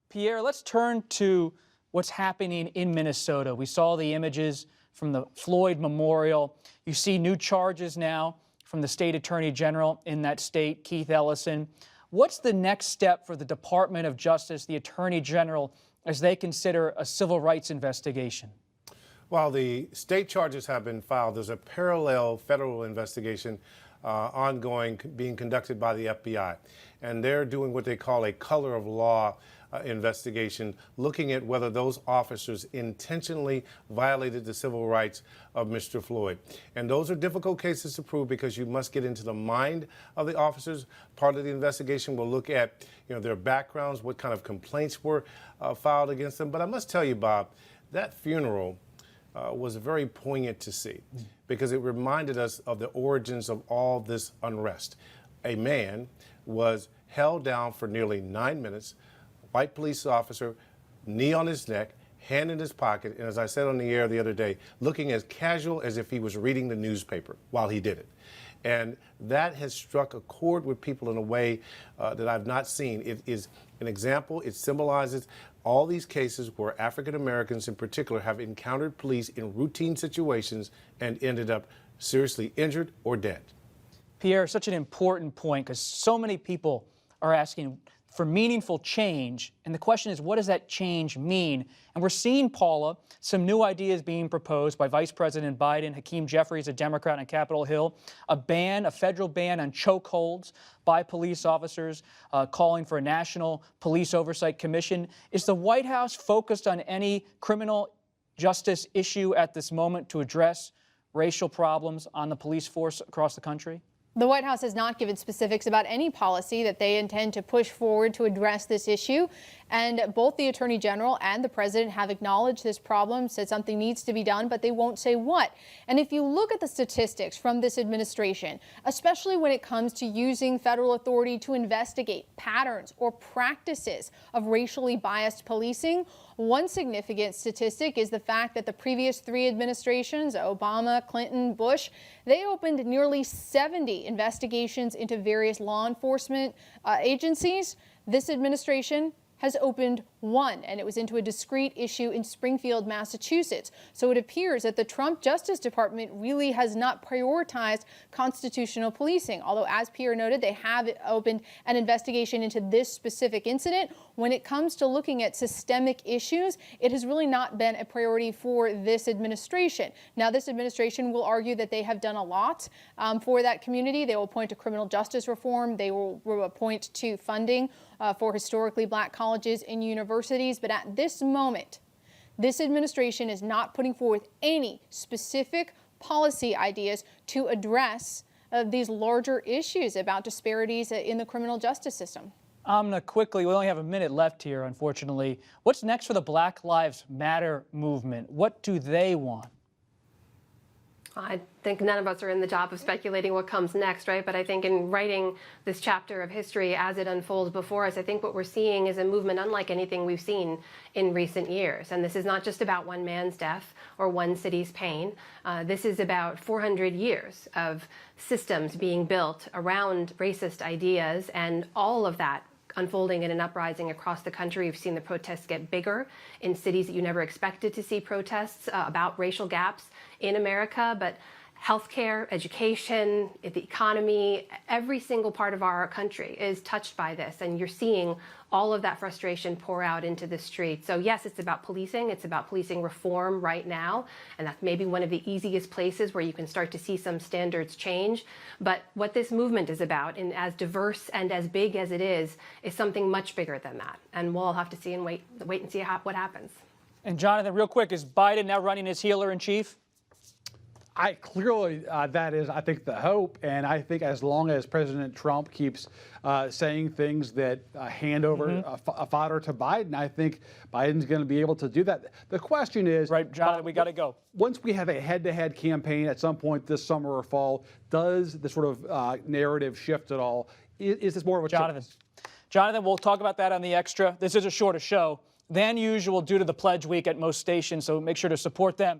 Pierre, let's turn to what's happening in Minnesota. We saw the images from the Floyd Memorial. You see new charges now from the state attorney general in that state, Keith Ellison. What's the next step for the Department of Justice, the attorney general, as they consider a civil rights investigation? While the state charges have been filed, there's a parallel federal investigation ongoing, being conducted by the FBI. And they're doing what they call a color of law investigation, looking at whether those officers intentionally violated the civil rights of Mr. Floyd. And those are difficult cases to prove because you must get into the mind of the officers. Part of the investigation will look at, their backgrounds, what kind of complaints were filed against them. But I must tell you, Bob, that funeral was very poignant to see because it reminded us of the origins of all this unrest. A man was held down for nearly 9 minutes, white police officer, knee on his neck, hand in his pocket, and as I said on the air the other day, looking as casual as if he was reading the newspaper while he did it. And that has struck a chord with people in a way that I've not seen. It is an example. It symbolizes all these cases where African Americans in particular have encountered police in routine situations and ended up seriously injured or dead. Pierre, such an important point because so many people are asking for meaningful change. And the question is, what does that change mean? And we're seeing, Paula, some new ideas being proposed by Vice President Biden, Hakeem Jeffries, a Democrat on Capitol Hill, a federal ban on chokeholds by police officers, calling for a national police oversight commission. Is the White House focused on any criminal justice issue at this moment to address racial problems on the police force across the country? The White House has not given specifics about any policy that they intend to push forward to address this issue. And both the Attorney General and the President have acknowledged this problem, said something needs to be done, but they won't say what. And if you look at the statistics from this administration, especially when it comes to using federal authority to investigate patterns or practices of racially biased policing, one significant statistic is the fact that the previous 3 administrations, Obama, Clinton, Bush, they opened nearly 70 investigations into various law enforcement agencies. This administration has opened 1, and it was into a discrete issue in Springfield, Massachusetts. So it appears that the Trump Justice Department really has not prioritized constitutional policing, although, as Pierre noted, they have opened an investigation into this specific incident. When it comes to looking at systemic issues, it has really not been a priority for this administration. Now, this administration will argue that they have done a lot for that community. They will point to criminal justice reform. They will point to funding for historically black colleges and universities. But at this moment, this administration is not putting forth any specific policy ideas to address these larger issues about disparities in the criminal justice system. Amna, quickly, we only have a minute left here, unfortunately. What's next for the Black Lives Matter movement? What do they want? I think none of us are in the job of speculating what comes next, right? But I think in writing this chapter of history as it unfolds before us, I think what we're seeing is a movement unlike anything we've seen in recent years. And this is not just about one man's death or one city's pain. This is about 400 years of systems being built around racist ideas, and all of that unfolding in an uprising across the country. We've seen the protests get bigger in cities that you never expected to see protests about racial gaps in America, but healthcare, education, the economy, every single part of our country is touched by this, and you're seeing all of that frustration pour out into the streets. So yes, it's about policing. It's about policing reform right now, and that's maybe one of the easiest places where you can start to see some standards change. But what this movement is about, and as diverse and as big as it is something much bigger than that. And we'll all have to see and wait and see what happens. And Jonathan, real quick, is Biden now running as healer-in-chief? Clearly, that is, I think, the hope. And I think as long as President Trump keeps saying things that hand over a fodder to Biden, I think Biden's going to be able to do that. The question is, right, Jonathan, we got to go. Once we have a head-to-head campaign at some point this summer or fall, does the sort of narrative shift at all? Is this more of a Jonathan, we'll talk about that on the Extra. This is a shorter show than usual due to the pledge week at most stations, so make sure to support them.